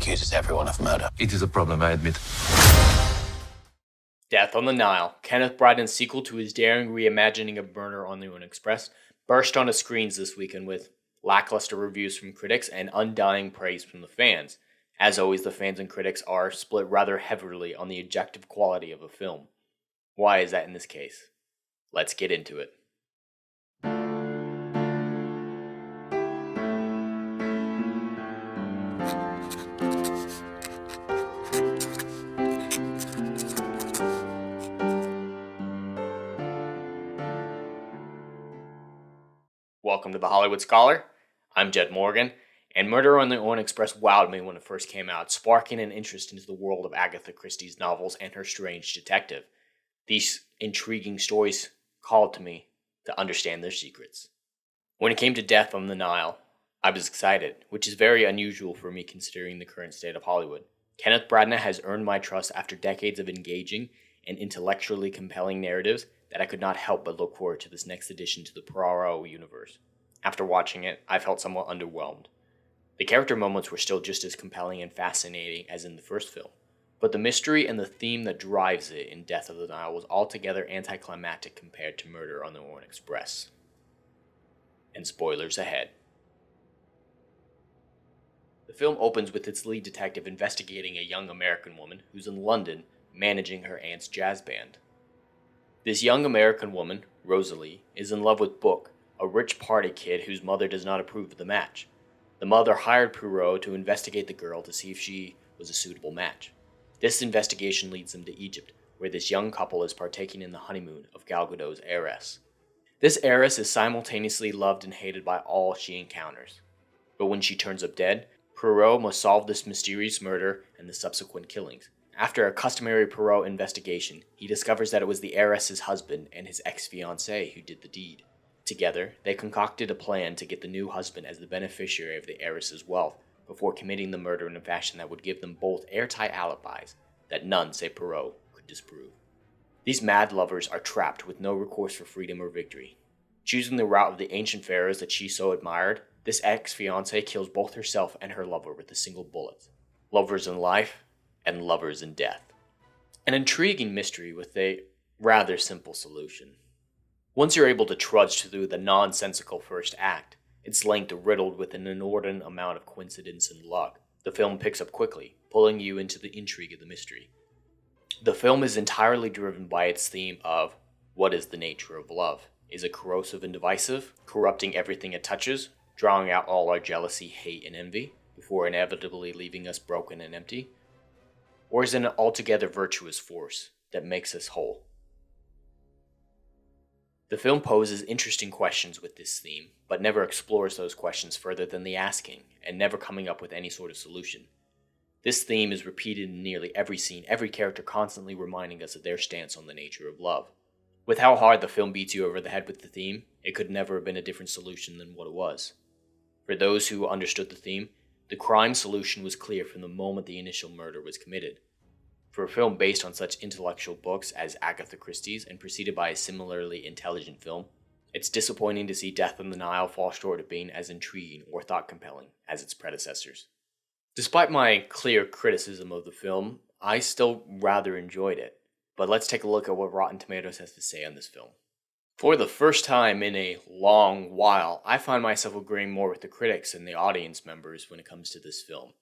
accuses everyone of murder. It is a problem, I admit. Death on the Nile, Kenneth Branagh's sequel to his daring reimagining of Murder on the Orient Express, burst onto screens this weekend with lackluster reviews from critics and undying praise from the fans. As always, the fans and critics are split rather heavily on the objective quality of a film. Why is that in this case? Let's get into it. Welcome to The Hollywood Scholar. I'm Jed Morgan, and Murder on the Orient Express wowed me when it first came out, sparking an interest into the world of Agatha Christie's novels and her strange detective. These intriguing stories called to me to understand their secrets. When it came to Death on the Nile, I was excited, which is very unusual for me considering the current state of Hollywood. Kenneth Branagh has earned my trust after decades of engaging and intellectually compelling narratives that I could not help but look forward to this next addition to the Poirot universe. After watching it, I felt somewhat underwhelmed. The character moments were still just as compelling and fascinating as in the first film, but the mystery and the theme that drives it in Death of the Nile was altogether anticlimactic compared to Murder on the Orient Express. And spoilers ahead. The film opens with its lead detective investigating a young American woman who's in London managing her aunt's jazz band. This young American woman, Rosalie, is in love with Book, a rich party kid whose mother does not approve of the match. The mother hired Poirot to investigate the girl to see if she was a suitable match. This investigation leads them to Egypt, where this young couple is partaking in the honeymoon of Gal Gadot's heiress. This heiress is simultaneously loved and hated by all she encounters. But when she turns up dead, Poirot must solve this mysterious murder and the subsequent killings. After a customary Poirot investigation, he discovers that it was the heiress's husband and his ex-fiancée who did the deed. Together, they concocted a plan to get the new husband as the beneficiary of the heiress's wealth before committing the murder in a fashion that would give them both airtight alibis that none save Poirot could disprove. These mad lovers are trapped with no recourse for freedom or victory. Choosing the route of the ancient pharaohs that she so admired, this ex-fiancée kills both herself and her lover with a single bullet. Lovers in life, and lovers in death. An intriguing mystery with a rather simple solution. Once you're able to trudge through the nonsensical first act, its length riddled with an inordinate amount of coincidence and luck, the film picks up quickly, pulling you into the intrigue of the mystery. The film is entirely driven by its theme of, what is the nature of love? Is it corrosive and divisive, corrupting everything it touches, drawing out all our jealousy, hate, and envy, before inevitably leaving us broken and empty? Or is it an altogether virtuous force that makes us whole? The film poses interesting questions with this theme, but never explores those questions further than the asking, and never coming up with any sort of solution. This theme is repeated in nearly every scene, every character constantly reminding us of their stance on the nature of love. With how hard the film beats you over the head with the theme, it could never have been a different solution than what it was. For those who understood the theme, the crime solution was clear from the moment the initial murder was committed. For a film based on such intellectual books as Agatha Christie's and preceded by a similarly intelligent film, it's disappointing to see Death on the Nile fall short of being as intriguing or thought-compelling as its predecessors. Despite my clear criticism of the film, I still rather enjoyed it. But let's take a look at what Rotten Tomatoes has to say on this film. For the first time in a long while, I find myself agreeing more with the critics and the audience members when it comes to this film.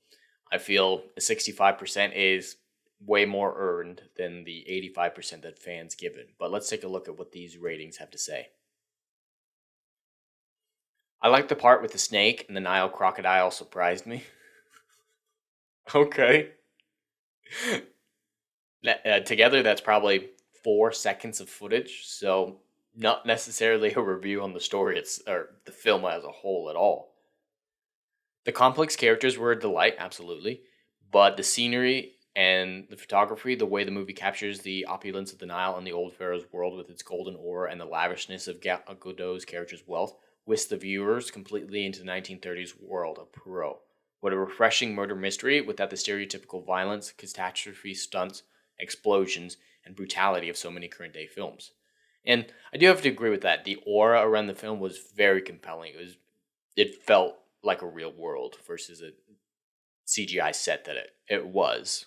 I feel 65% is way more earned than the 85% that fans give it. But let's take a look at what these ratings have to say. I like the part with the snake and the Nile crocodile surprised me. Okay. Together, that's probably 4 seconds of footage, so not necessarily a review on the story or the film as a whole at all. The complex characters were a delight, absolutely, but the scenery and the photography, the way the movie captures the opulence of the Nile and the old pharaoh's world with its golden ore and the lavishness of Godot's character's wealth, whisks the viewers completely into the 1930s world of Poirot. What a refreshing murder mystery without the stereotypical violence, catastrophe, stunts, explosions, and brutality of so many current-day films. And I do have to agree with that. The aura around the film was very compelling. It felt like a real world versus CGI set that it was.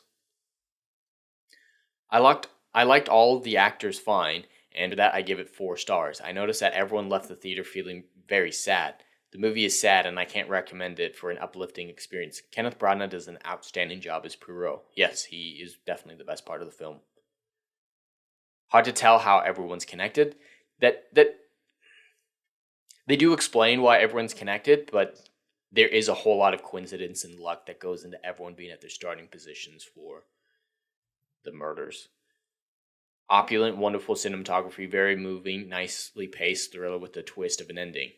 I liked all of the actors fine, and for that I give it 4 stars. I noticed that everyone left the theater feeling very sad. The movie is sad, and I can't recommend it for an uplifting experience. Kenneth Branagh does an outstanding job as Poirot. Yes, he is definitely the best part of the film. Hard to tell how everyone's connected. That they do explain why everyone's connected, but there is a whole lot of coincidence and luck that goes into everyone being at their starting positions for the murders. Opulent, wonderful cinematography, very moving, nicely paced thriller with a twist of an ending.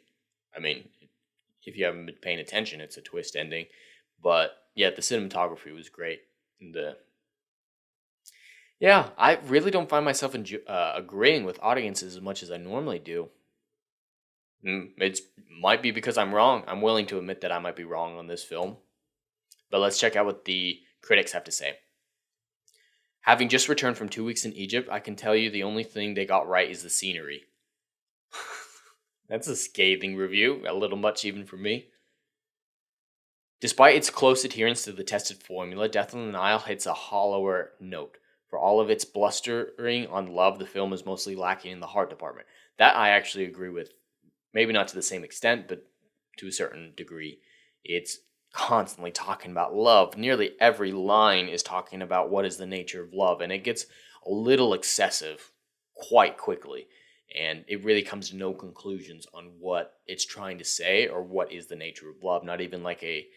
I mean, if you haven't been paying attention, it's a twist ending. But yeah, the cinematography was great. I really don't find myself agreeing with audiences as much as I normally do. It might be because I'm wrong. I'm willing to admit that I might be wrong on this film. But let's check out what the critics have to say. Having just returned from 2 weeks in Egypt, I can tell you the only thing they got right is the scenery. That's a scathing review, a little much even for me. Despite its close adherence to the tested formula, Death on the Nile hits a hollower note. For all of its blustering on love, the film is mostly lacking in the heart department. That I actually agree with. Maybe not to the same extent, but to a certain degree. It's constantly talking about love. Nearly every line is talking about what is the nature of love, and it gets a little excessive quite quickly. And it really comes to no conclusions on what it's trying to say or what is the nature of love. Not even like a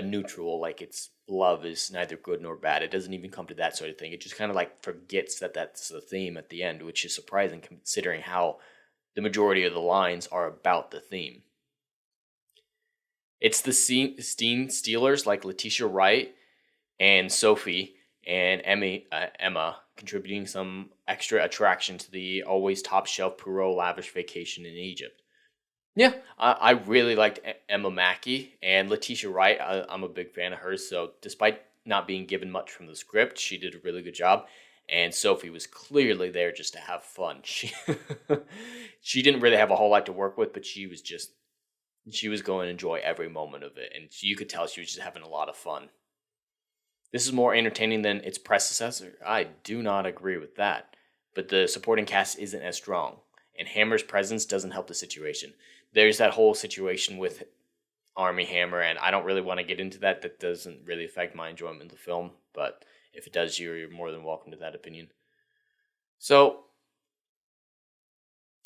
neutral, like it's love is neither good nor bad. It doesn't even come to that sort of thing. It just kind of like forgets that that's the theme at the end, which is surprising considering how the majority of the lines are about the theme. It's the scene stealers like Letitia Wright and Sophie and Emma contributing some extra attraction to the always top-shelf Poirot lavish vacation in Egypt. Yeah, I really liked Emma Mackey, and Letitia Wright, I'm a big fan of hers, so despite not being given much from the script, she did a really good job, and Sophie was clearly there just to have fun. She didn't really have a whole lot to work with, but she was going to enjoy every moment of it, and you could tell she was just having a lot of fun. This is more entertaining than its predecessor. I do not agree with that, but the supporting cast isn't as strong, and Hammer's presence doesn't help the situation. There's that whole situation with Armie Hammer, and I don't really want to get into that. That doesn't really affect my enjoyment of the film, but if it does, you're more than welcome to that opinion. So,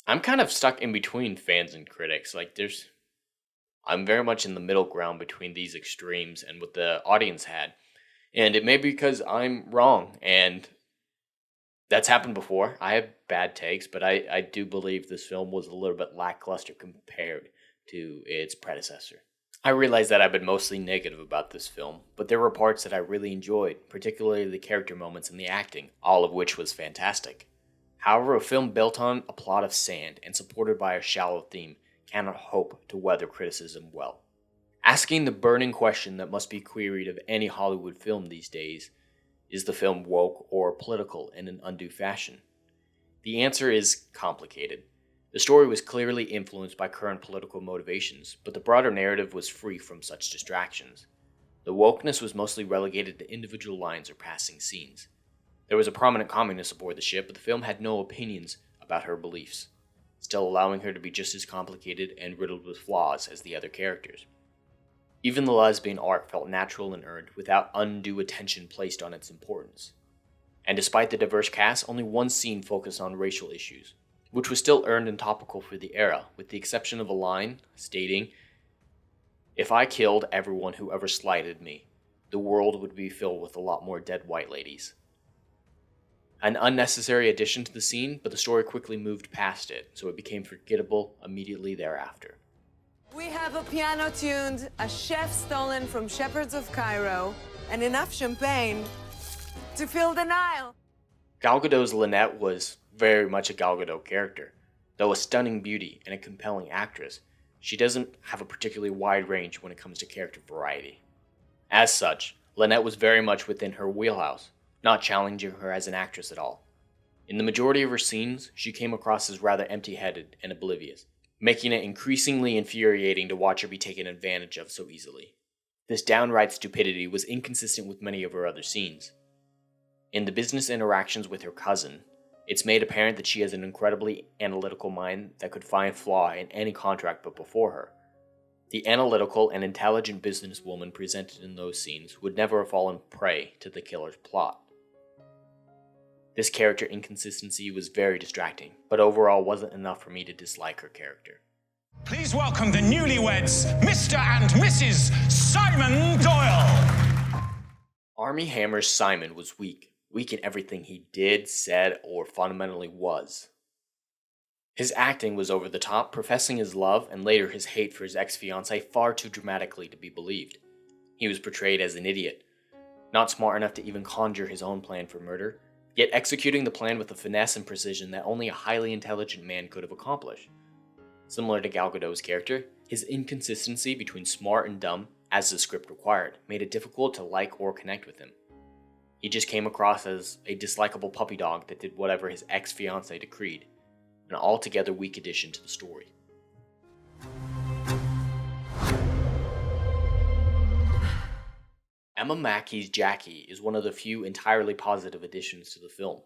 I'm kind of stuck in between fans and critics. I'm very much in the middle ground between these extremes and what the audience had. And it may be because I'm wrong, and that's happened before. I have bad takes, but I do believe this film was a little bit lackluster compared to its predecessor. I realize that I've been mostly negative about this film, but there were parts that I really enjoyed, particularly the character moments and the acting, all of which was fantastic. However, a film built on a plot of sand and supported by a shallow theme cannot hope to weather criticism well. Asking the burning question that must be queried of any Hollywood film these days, is the film woke or political in an undue fashion? The answer is complicated. The story was clearly influenced by current political motivations, but the broader narrative was free from such distractions. The wokeness was mostly relegated to individual lines or passing scenes. There was a prominent communist aboard the ship, but the film had no opinions about her beliefs, still allowing her to be just as complicated and riddled with flaws as the other characters. Even the lesbian arc felt natural and earned, without undue attention placed on its importance. And despite the diverse cast, only one scene focused on racial issues, which was still earned and topical for the era, with the exception of a line stating, "If I killed everyone who ever slighted me, the world would be filled with a lot more dead white ladies." An unnecessary addition to the scene, but the story quickly moved past it, so it became forgettable immediately thereafter. We have a piano tuned, a chef stolen from shepherds of Cairo, and enough champagne to fill the Nile. Gal Gadot's Lynette was very much a Gal Gadot character. Though a stunning beauty and a compelling actress, she doesn't have a particularly wide range when it comes to character variety. As such, Lynette was very much within her wheelhouse, not challenging her as an actress at all. In the majority of her scenes, she came across as rather empty-headed and oblivious, making it increasingly infuriating to watch her be taken advantage of so easily. This downright stupidity was inconsistent with many of her other scenes. In the business interactions with her cousin, it's made apparent that she has an incredibly analytical mind that could find flaw in any contract put before her. The analytical and intelligent businesswoman presented in those scenes would never have fallen prey to the killer's plot. This character inconsistency was very distracting, but overall wasn't enough for me to dislike her character. Please welcome the newlyweds, Mr. and Mrs. Simon Doyle. Armie Hammer's Simon was weak in everything he did, said, or fundamentally was. His acting was over the top, professing his love and later his hate for his ex-fiancée far too dramatically to be believed. He was portrayed as an idiot, not smart enough to even conjure his own plan for murder, yet executing the plan with a finesse and precision that only a highly intelligent man could have accomplished. Similar to Gal Gadot's character, his inconsistency between smart and dumb, as the script required, made it difficult to like or connect with him. He just came across as a dislikable puppy dog that did whatever his ex-fiancée decreed, an altogether weak addition to the story. Emma Mackey's Jackie is one of the few entirely positive additions to the film.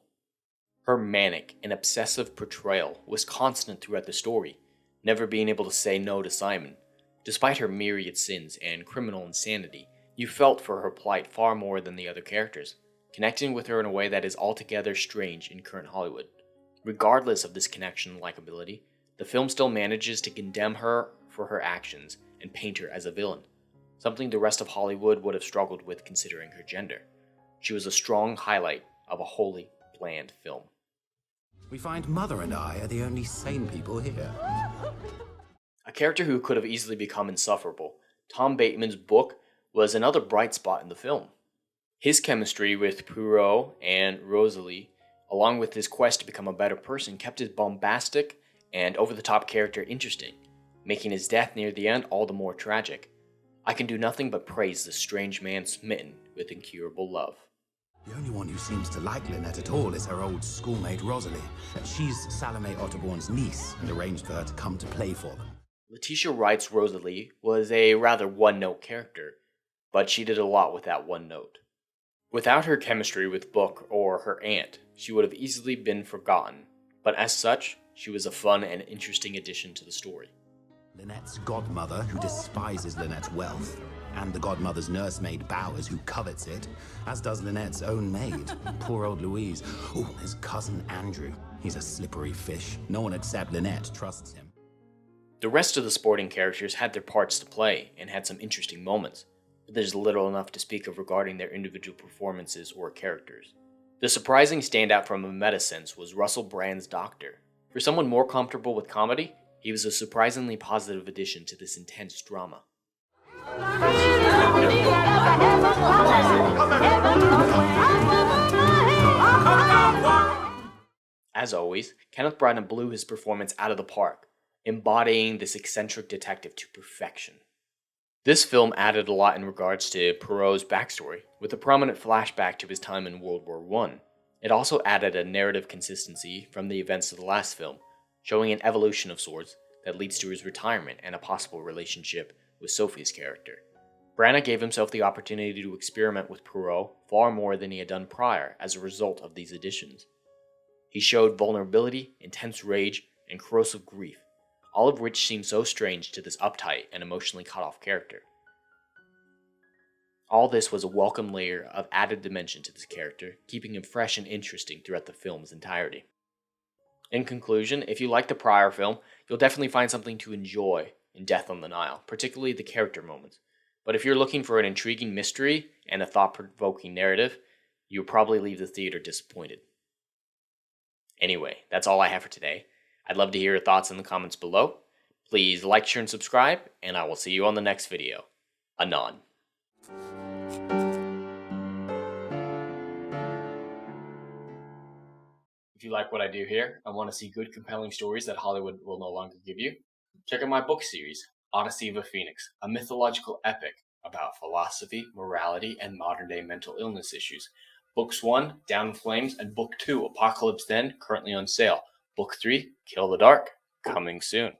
Her manic and obsessive portrayal was constant throughout the story, never being able to say no to Simon. Despite her myriad sins and criminal insanity, you felt for her plight far more than the other characters, connecting with her in a way that is altogether strange in current Hollywood. Regardless of this connection and likability, the film still manages to condemn her for her actions and paint her as a villain, something the rest of Hollywood would have struggled with considering her gender. She was a strong highlight of a wholly bland film. We find Mother and I are the only sane people here. A character who could have easily become insufferable, Tom Bateman's Book was another bright spot in the film. His chemistry with Poirot and Rosalie, along with his quest to become a better person, kept his bombastic and over-the-top character interesting, making his death near the end all the more tragic. I can do nothing but praise this strange man smitten with incurable love. The only one who seems to like Lynette at all is her old schoolmate Rosalie. She's Salome Otterbourne's niece and arranged for her to come to play for them. Letitia Wright's Rosalie was a rather one-note character, but she did a lot with that one note. Without her chemistry with Book or her aunt, she would have easily been forgotten, but as such, she was a fun and interesting addition to the story. Lynette's godmother, who despises Lynette's wealth, and the godmother's nursemaid Bowers, who covets it, as does Lynette's own maid, poor old Louise. Oh, his cousin Andrew. He's a slippery fish. No one except Lynette trusts him. The rest of the sporting characters had their parts to play and had some interesting moments, but there's little enough to speak of regarding their individual performances or characters. The surprising standout from a meta sense was Russell Brand's Doctor. For someone more comfortable with comedy, he was a surprisingly positive addition to this intense drama. As always, Kenneth Branagh blew his performance out of the park, embodying this eccentric detective to perfection. This film added a lot in regards to Poirot's backstory, with a prominent flashback to his time in World War I. It also added a narrative consistency from the events of the last film, showing an evolution of sorts that leads to his retirement and a possible relationship with Sophie's character. Branagh gave himself the opportunity to experiment with Poirot far more than he had done prior as a result of these additions. He showed vulnerability, intense rage, and corrosive grief, all of which seemed so strange to this uptight and emotionally cut-off character. All this was a welcome layer of added dimension to this character, keeping him fresh and interesting throughout the film's entirety. In conclusion, if you like the prior film, you'll definitely find something to enjoy in Death on the Nile, particularly the character moments. But if you're looking for an intriguing mystery and a thought-provoking narrative, you'll probably leave the theater disappointed. Anyway, that's all I have for today. I'd love to hear your thoughts in the comments below. Please like, share, and subscribe, and I will see you on the next video. Anon. If you like what I do here and want to see good, compelling stories that Hollywood will no longer give you, check out my book series, Odyssey of a Phoenix, a mythological epic about philosophy, morality, and modern-day mental illness issues. Books 1, Down in Flames, and Book 2, Apocalypse Then, currently on sale. Book 3, Kill the Dark, coming soon.